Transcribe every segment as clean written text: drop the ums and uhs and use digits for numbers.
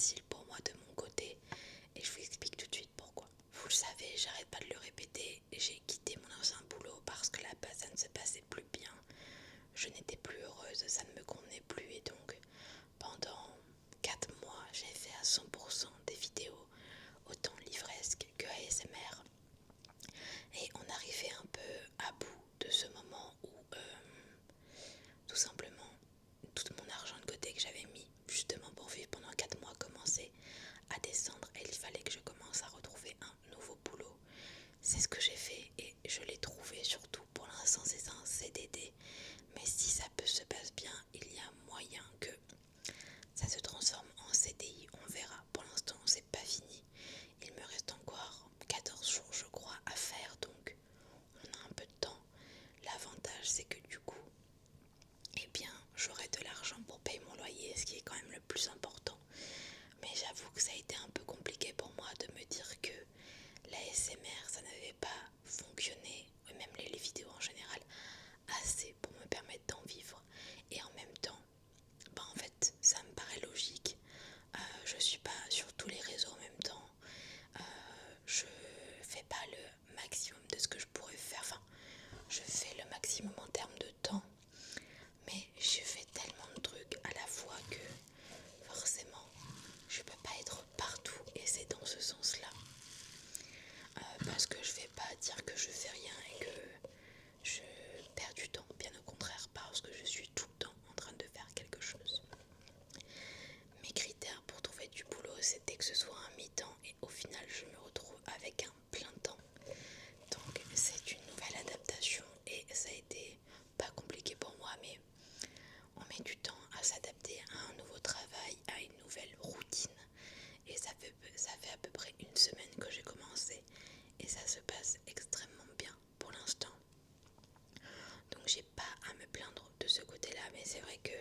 facile pour moi de mon côté et je vous explique tout de suite pourquoi. Vous le savez, j'arrête pas de le répéter, j'ai quitté mon ancien boulot parce que là-bas ça ne se passait plus bien. Je n'étais plus heureuse, ça ne me convenait plus et donc pendant 4 mois j'ai fait à 100% des vidéos, autant livresques que ASMR. Et on arrivait un peu à bout de ce moment où tout simplement tout mon argent de côté que j'avais mis justement pour vivre pendant 4 mois commençait à descendre et il fallait que je commence à retrouver un nouveau boulot. C'est ce que j'ai fait et je l'ai trouvé, surtout pour l'instant c'est un CDD, mais si ça peut se passer bien, il y a moyen que ça se transforme en CDI, on verra. Pour l'instant c'est pas fini, il me reste encore 14 jours je crois à faire, donc on a un peu de temps. L'avantage c'est que du coup, eh bien j'aurai de l'argent pour payer mon loyer, ce qui est quand même le plus important. Mais j'avoue que ça a été un peu compliqué pour moi de me dire que la SMR ça n'avait pas fonctionné, et même les vidéos en général, assez pour me permettre d'en vivre. Et en même temps, en fait ça me paraît logique. Je suis pas sur tous les réseaux en même temps. Je fais pas le maximum de ce que je pourrais faire. Enfin, je fais le maximum en termes de temps. Mais je fais tellement de trucs à la fois que forcément je peux pas être partout et c'est dans ce sens-là. Parce que je vais pas dire que je fais rien et que je perds du temps, bien au contraire, parce que je suis tout le temps en train de faire quelque chose. Mes critères pour trouver du boulot, c'était que ce soit un mi-temps et au final je me retrouve avec un plein temps. Donc c'est une nouvelle adaptation et ça a été pas compliqué pour moi, mais on met du temps à s'adapter à un nouveau travail, à une nouvelle routine. Et ça fait à peu près une semaine que j'ai commencé et ça se passe extrêmement bien pour l'instant. Donc j'ai pas à me plaindre de ce côté-là, mais c'est vrai que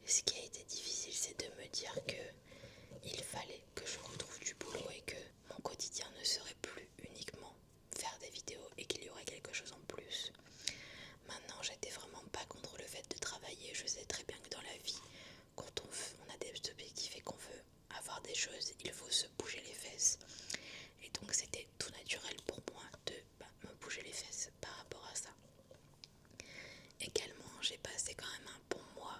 ce qui a été difficile, c'est de me dire que il fallait que je retrouve du boulot et que mon quotidien ne serait plus uniquement faire des vidéos et qu'il y aurait quelque chose en plus. Maintenant, j'étais vraiment pas contre le fait de travailler. Je sais très bien que dans la vie, quand on a des objectifs et qu'on veut avoir des choses, il faut se bouger les fesses. Et donc c'était tout naturel pour moi de me bouger les fesses par rapport à ça. Également, j'ai passé quand même un bon mois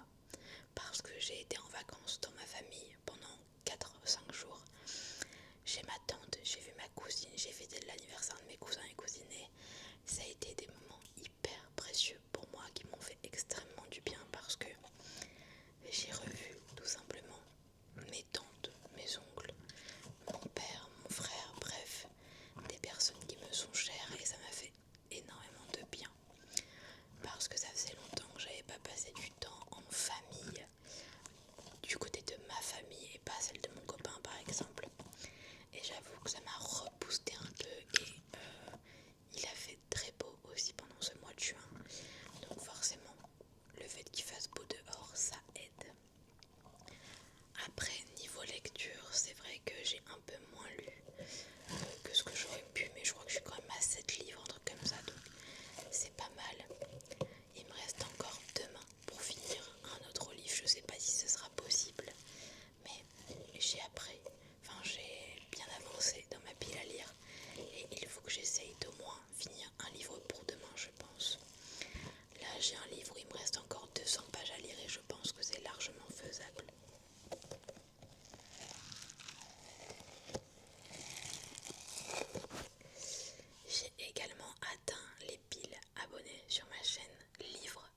parce que j'ai été en vacances dans ma famille pendant 4-5 jours. Chez ma tante, j'ai vu ma cousine, j'ai fêté l'anniversaire de mes cousins et cousines. Ça a été des moments hyper précieux pour moi qui m'ont fait extrêmement du bien parce que j'ai revu tout simplement mes tantes, mes oncles, mon père, mon frère, bref, des personnes qui me sont chères et ça m'a fait énormément de bien parce que ça faisait longtemps que j'avais pas passé du temps en famille, du côté de ma famille et pas celle de mon copain par exemple. Et j'avoue que ça m'a reboosté un peu et il a fait très beau aussi pendant ce mois de juin. Donc forcément, le fait qu'il fasse beau dehors, ça aide. Après, niveau lecture, c'est vrai que j'ai un peu moins lu que ce que j'aurais pu, mais je crois que je suis quand même à 7 livres, un truc comme ça, donc c'est pas mal. Il me reste encore demain pour finir un autre livre, je sais pas si ce sera possible, mais j'ai bien avancé dans ma pile à lire et il faut que j'essaye d'au moins finir un livre pour demain, je pense. Là, j'ai un livre où il me reste encore 200 pages à lire et je pense que c'est largement faisable. J'ai également atteint les 1000 abonnés sur ma chaîne Livre,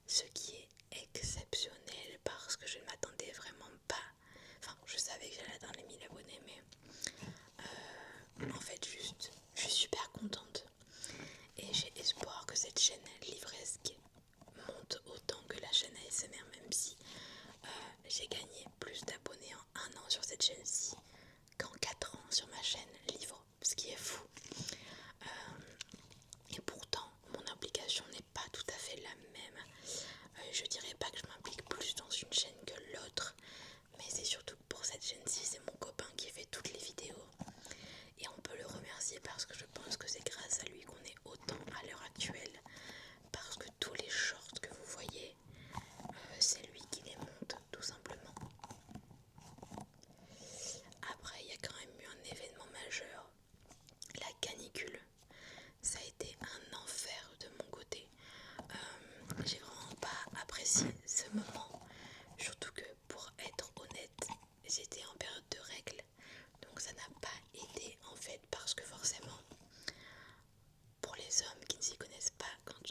ce qui est exceptionnel parce que je ne m'attendais vraiment pas. Enfin, je savais que j'allais atteindre les 1000 abonnés, mais en fait, juste, je suis super contente et j'ai espoir que cette chaîne livresque monte autant que la chaîne ASMR, même si j'ai gagné plus d'abonnés en 1 an sur cette chaîne-ci qu'en 4 ans sur ma chaîne Livre, ce qui est fou. Et pourtant, mon implication n'est pas tout à fait la même. Je dirais pas que je m'implique plus dans une chaîne que l'autre, mais c'est surtout que pour cette chaîne-ci, c'est mon copain qui fait toutes les vidéos. Et on peut le remercier parce que je pense que c'est grâce à lui qu'on est autant à l'heure actuelle. Parce que tous les shorts que vous voyez, c'est lui qui les monte tout simplement.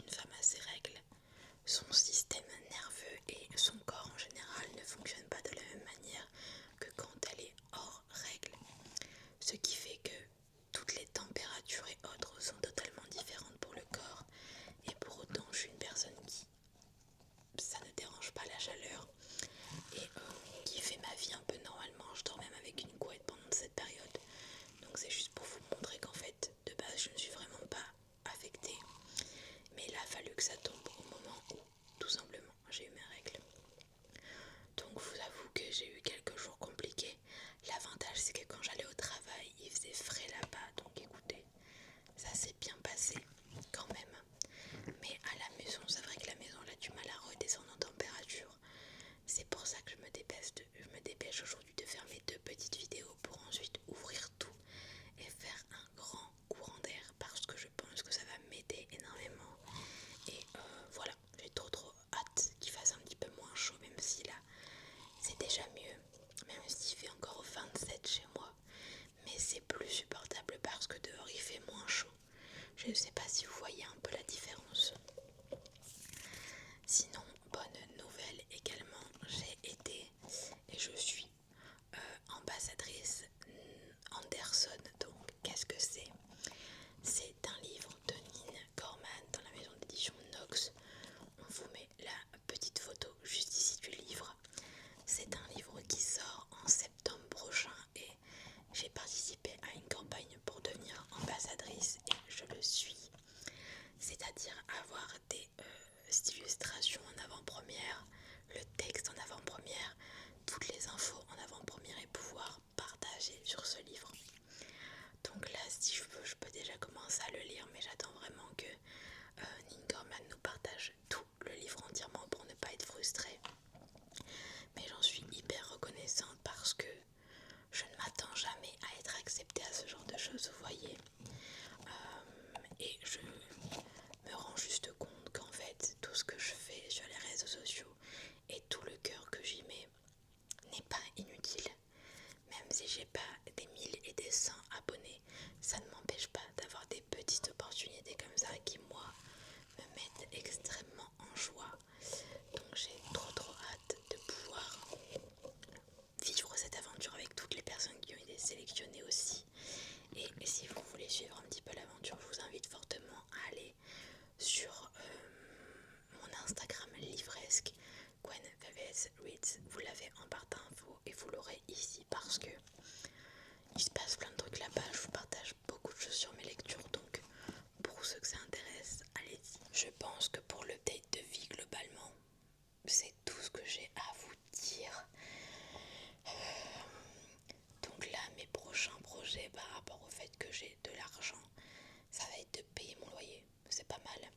une femme a ses règles, son système nerveux et son corps en général ne fonctionnent pas de la même manière que quand elle est hors règle. Ce qui fait que toutes les températures et autres sont totalement différentes pour le corps. Et pour autant, je suis une personne qui, ça ne dérange pas la chaleur et qui fait ma vie un peu normalement. Je dors même avec une couette pendant cette période. Donc c'est juste pour vous montrer qu'en fait, de base, je ne suis vraiment pas affectée. Mais il a fallu que ça tombe au moment où, tout simplement, j'ai eu mes règles. Donc je vous avoue que j'ai eu quelques jours compliqués. L'avantage c'est que quand j'allais au travail, il faisait frais là-bas. Donc écoutez, ça s'est bien passé quand même. Mais à la maison, c'est vrai que la maison elle a du mal à redescendre en température. C'est pour ça que je me dépêche aujourd'hui de faire mes 2 petites vidéos pour ensuite ouvrir tout et faire un grand courant d'air parce que je pense que ça va m'aider énormément. Et voilà, j'ai trop hâte qu'il fasse un petit peu moins chaud, même si là c'est déjà mieux, même s'il fait encore 27 chez moi. Mais c'est plus supportable parce que dehors il fait moins chaud. Je ne sais pas si vous voyez un peu la différence. Sinon, bonne nouvelle également, j'ai été et je suis ambassadrice Anderson. Donc qu'est-ce que c'est? C'est un livre de Nina Gorman dans la maison d'édition Nox. On vous met la petite photo juste ici du livre. C'est un livre qui sort en septembre prochain et j'ai participé à une campagne pour devenir ambassadrice et je le suis. C'est-à-dire avoir des illustrations en avant-première, le texte en avant-première, toutes les infos en avant-première et pouvoir partager sur ce livre. Donc là, si je veux, je peux déjà commencer à le lire, mais j'attends vraiment que Nina Gorman nous partage tout le livre entièrement pour ne pas être frustrée. Mais j'en suis hyper reconnaissante parce que je ne m'attends jamais à être acceptée à ce genre de choses, vous voyez. Et je me rends juste compte qu'en fait, tout ce que je fais sur les réseaux sociaux et tout le cœur que j'y mets n'est pas inutile. Même si j'ai pas des 1000 et des 100 abonnés, ça ne m'empêche pas d'avoir des petites opportunités comme ça qui, moi, me mettent extrêmement en joie. Donc j'ai trop hâte de pouvoir vivre cette aventure avec toutes les personnes qui ont été sélectionnées aussi. Et si vous voulez suivre un petit peu l'aventure, je vous invite fortement à aller sur mon Instagram livresque, Gwen VVS Reads. Vous l'avez en barre d'infos et vous l'aurez ici parce que il se passe plein de trucs là-bas. Je vous partage beaucoup de choses sur mes lectures, donc pour ceux que ça intéresse, allez-y. Je pense que pour le date de vie globalement, c'est tout ce que j'ai à vous dire. Donc là, mes prochains projets par rapport au fait que j'ai de l'argent, ça va être de payer mon loyer. C'est pas mal.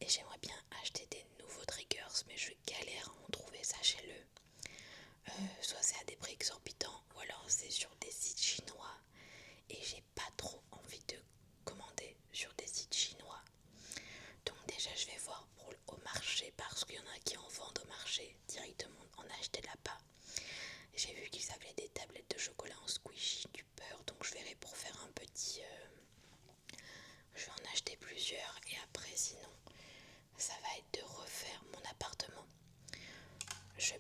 Et j'aimerais bien acheter des nouveaux triggers, mais je galère à en trouver, sachez-le. Soit c'est à des prix exorbitants, ou alors c'est sur des sites chinois. Et j'ai pas trop envie de commander sur des sites chinois. Donc déjà je vais voir au marché parce qu'il y en a qui en vendent au marché directement en acheter là-bas. J'ai vu qu'ils avaient des tablettes de chocolat en squishy, du beurre, donc je verrai pour faire un petit... je vais en acheter plusieurs et après sinon ça va être de refaire mon appartement. Je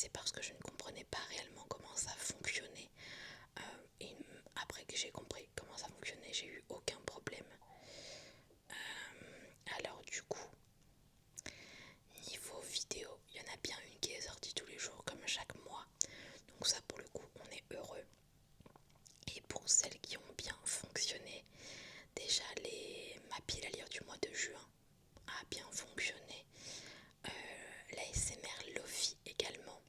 c'est parce que je ne comprenais pas réellement comment ça fonctionnait. Et après que j'ai compris comment ça fonctionnait, j'ai eu aucun problème. Alors du coup, niveau vidéo, il y en a bien une qui est sortie tous les jours comme chaque mois. Donc ça pour le coup, on est heureux. Et pour celles qui ont bien fonctionné, déjà ma pile à lire du mois de juin a bien fonctionné. La SMR Lofi également.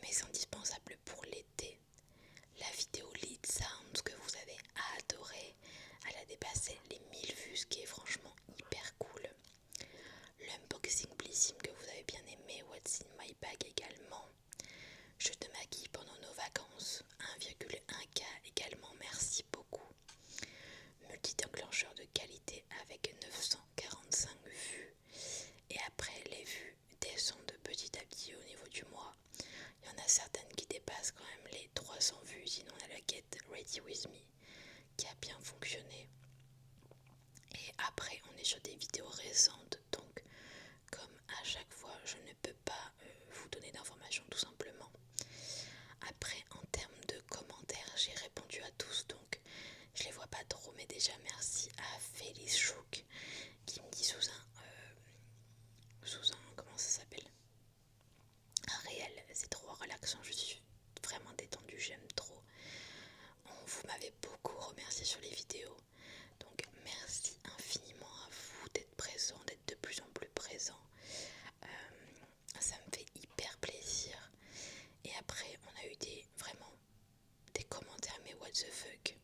Mais indispensable pour l'été. La vidéo Lead Sounds que vous avez adoré, elle a dépassé les 1000 vues, ce qui est franchement hyper cool. L'unboxing Blissim que vous avez bien aimé, What's in my bag également. Je te maquille pendant nos vacances, 1,1K également, merci beaucoup. Multi-déclencheur de qualité avec 945 vues. Et après, les vues descendent petit à petit au niveau du mois. Il y en a certaines qui dépassent quand même les 300 vues, sinon on a la quête Ready With Me qui a bien fonctionné. Et après, on est sur des vidéos récentes, donc comme à chaque fois, je ne peux pas vous donner d'informations tout simplement. Après, en termes de commentaires, j'ai répondu à tous, donc je les vois pas trop, mais déjà merci à Félix Chouk qui me dit sous un comment ça s'appelle, un réel, c'est trop relaxant, je suis vraiment détendue, j'aime trop. Vous m'avez beaucoup remercié sur les vidéos, donc merci infiniment à vous d'être présent, d'être de plus en plus présent. Ça me fait hyper plaisir. Et après, on a eu vraiment des commentaires, mais what the fuck.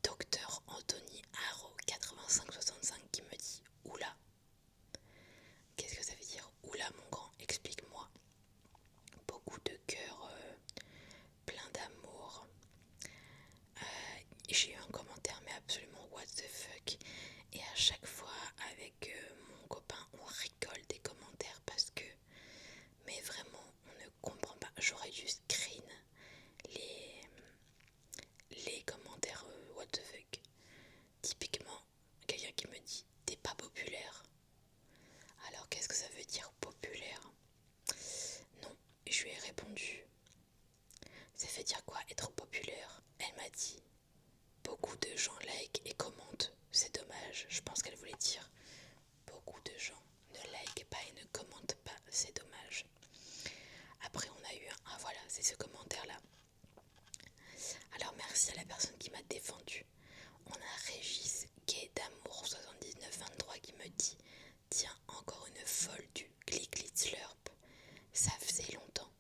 Docteur Anthony Haro 8565 qui me dit oula. Qu'est-ce que ça veut dire oula mon grand, explique-moi. Beaucoup de cœurs, plein d'amour. J'ai eu un commentaire mais absolument what the fuck. Et à chaque fois avec mon copain on rigole des commentaires parce que, mais vraiment on ne comprend pas. J'aurais dû screen les commentaires what the fuck. Typiquement quelqu'un qui me dit t'es pas populaire. Alors qu'est-ce que ça veut dire populaire? Non, je lui ai répondu ça veut dire quoi être populaire? Elle m'a dit beaucoup de gens like et commentent, c'est dommage. Je pense qu'elle voulait dire beaucoup de gens ne like pas et ne commentent pas, c'est dommage. Après on a eu un voilà, c'est ce commentaire là. Alors merci à la personne qui m'a défendu. On a Régis Gay d'amour 7923 qui me dit tiens encore une folle du Gliclit Slurp. Ça faisait longtemps.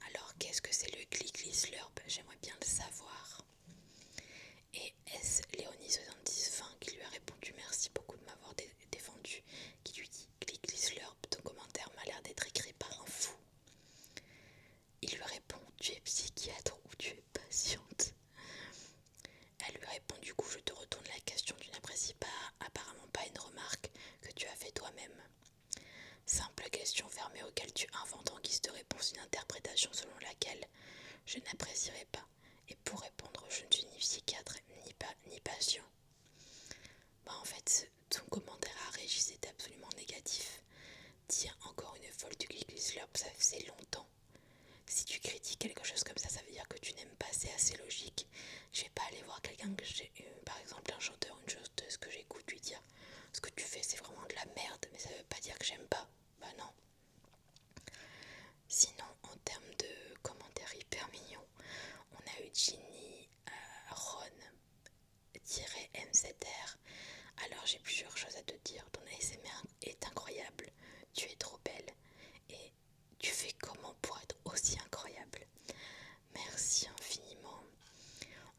Alors qu'est-ce que c'est le Gliclit Slurp? J'aimerais bien le savoir. Et S Léonie 7020 qui lui a répondu merci beaucoup de m'avoir défendu, qui lui dit Gliclit Slurp, ton commentaire m'a l'air d'être écrit par un fou. Il lui répond tu es psychiatre ou tu es patiente? Elle lui répond du coup je te retourne la question, tu n'apprécies pas apparemment pas une remarque que tu as fait toi-même. Simple question fermée auquel tu inventes en guise de réponse une interprétation selon laquelle je n'apprécierai pas. Et pour répondre je ne suis ni psychiatre ni patient. Bah en fait ton commentaire à Régis était absolument négatif. Tiens encore une folle du Glickley-Slurp, ça faisait longtemps. Si tu critiques quelque chose comme ça veut dire que tu n'aimes pas, c'est assez logique. Je vais pas aller voir quelqu'un que j'ai, par exemple un chanteur, une chanteuse que j'écoute, lui dire ce que tu fais c'est vraiment de la merde, mais ça veut pas dire que j'aime pas. Bah non. Sinon en termes de commentaires hyper mignons, on a eu Ginny, Ron-M7R. Alors j'ai plusieurs choses à te dire. Ton ASMR est incroyable. Tu es trop belle. Et tu fais comment pour être aussi incroyable? Merci infiniment.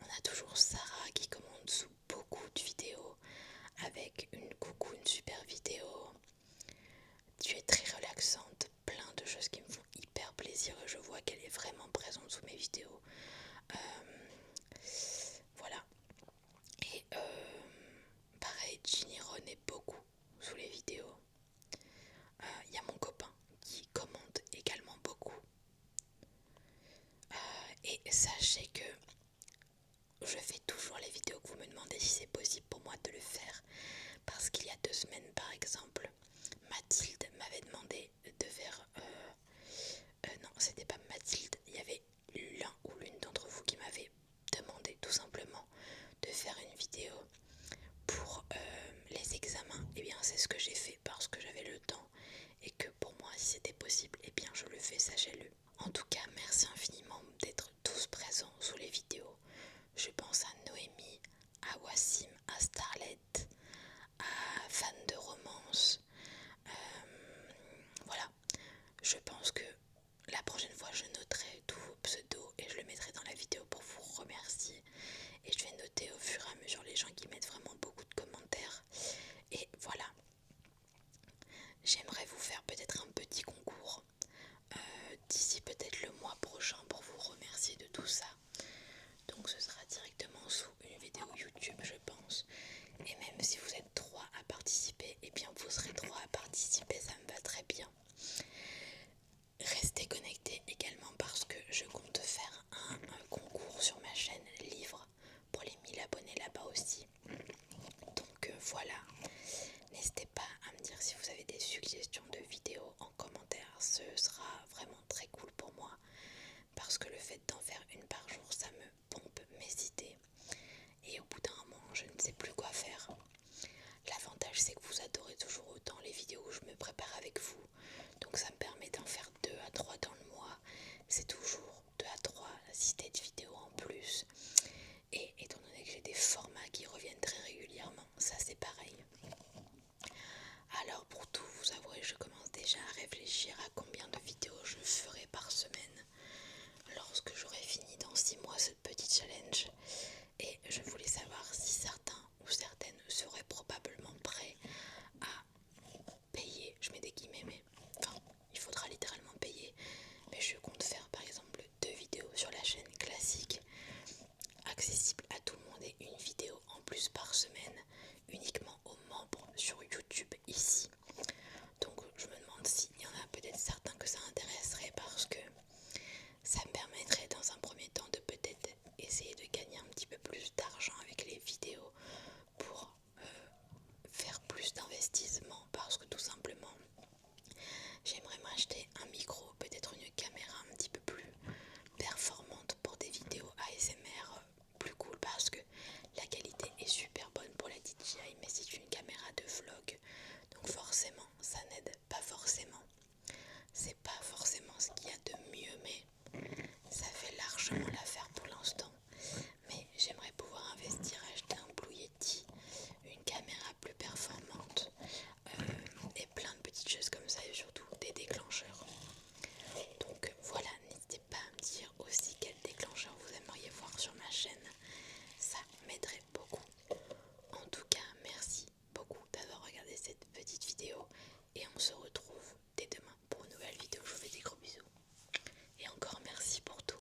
On a toujours Sarah qui commande sous beaucoup de vidéos avec une super vidéo. Tu es très relaxante, plein de choses qui me font hyper plaisir et je vois qu'elle est vraiment présente sous mes vidéos. Voilà. Et pareil, Ginny, Ron et Beau N'hésitez pas à me dire si vous avez des suggestions de vidéos en commentaire, ce sera vraiment très cool pour moi parce que le fait d'en faire une par jour, ça me pompe mes idées et au bout d'un moment, je ne sais plus quoi faire. L'avantage, c'est que vous adorez toujours autant les vidéos où je me prépare avec vous, donc ça me permet d'en faire 2 à 3 dans le mois. C'est toujours 2 à 3 idées de vidéos en plus. Et étant donné que j'ai des formats qui reviennent très régulièrement, ça c'est pareil. Alors pour tout vous avouer, je commence déjà à réfléchir à comment